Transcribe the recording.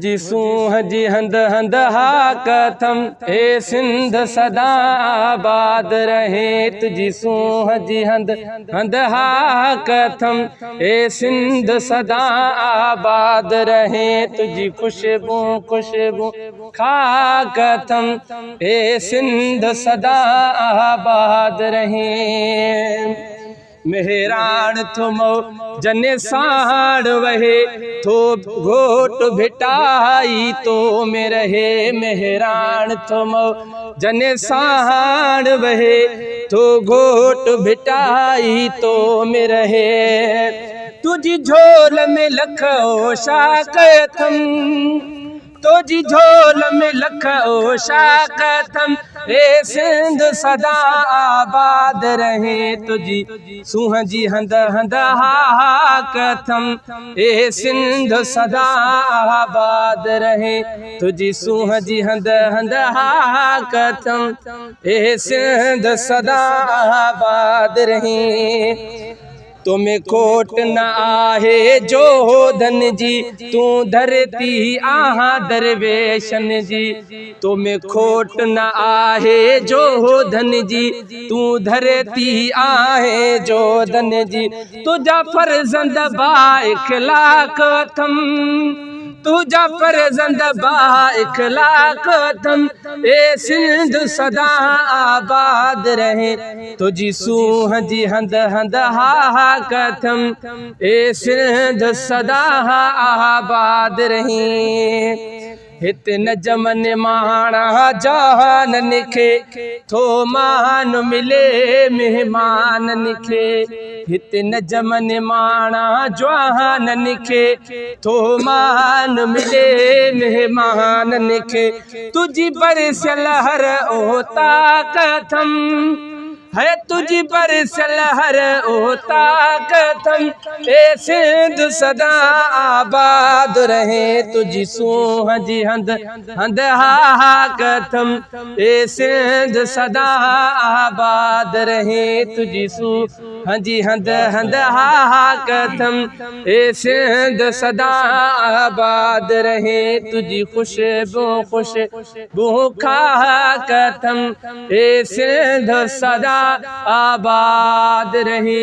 तुझी सूंह जी हंद हंद हा कथम ए सिंध सदा आबाद रहे। तुझी सूंह जी हंद हंद हा कथम ए सिंध सदा आबाद रहे। तुझी खुशबू खुशबू खा कथम ए सिंध सदा आबाद रहे। मेहरान थुमो जने साण वहे थो घोट भिटाई तो में रहे। मेहरान थुमो जने साण वहे थो घोट भिटाई तो में रहे। तुझी झोल में लखो शा कथम तुझी झोल में लखो शा कथम ए सिंध सदा आबाद रहे। तुझी सूंह जी हंद हंद हा कथम ए सिंध सदा आबाद रहे। तुझी सूंह जी हंद हंद हा कथम ए सिंध सदा आबाद रहे। तुम्हें खोट न आहे जो धन जी तू धरती आहा दरवेशन जी। तुम्हें खोट न आहे जो धन जी तू धरती आहे जो धन जी। तुझा फर्जंद बाइखलाक थम तुझा फर्जंद बाइखलाक थम ए सिंध सदा आबाद रहे। तुझी सूंह जी हंद हंद हा कथम ए सिंध सदा आबाद रहे। हित न जमन माणा जहानन खे थो मान मिले मेहमानन खे। हित न जमन माणा जहानन खे थो मान मिले मेहमानन खे। तुझी बरसल हर ओता कथम है तुझी बरसल हर ओता कथम ए सिंध सदा आबाद रहे। तुझी सूंह जी हंद हंद हा कथम ए सिंध सदा आबाद रहे। तुझी सूंह जी हंद हंद हा कथम ए सिंध सदा आबाद रहे। तुझी खुशबू खुशबू खा कथम ए सिंध सदा आबाद रहे।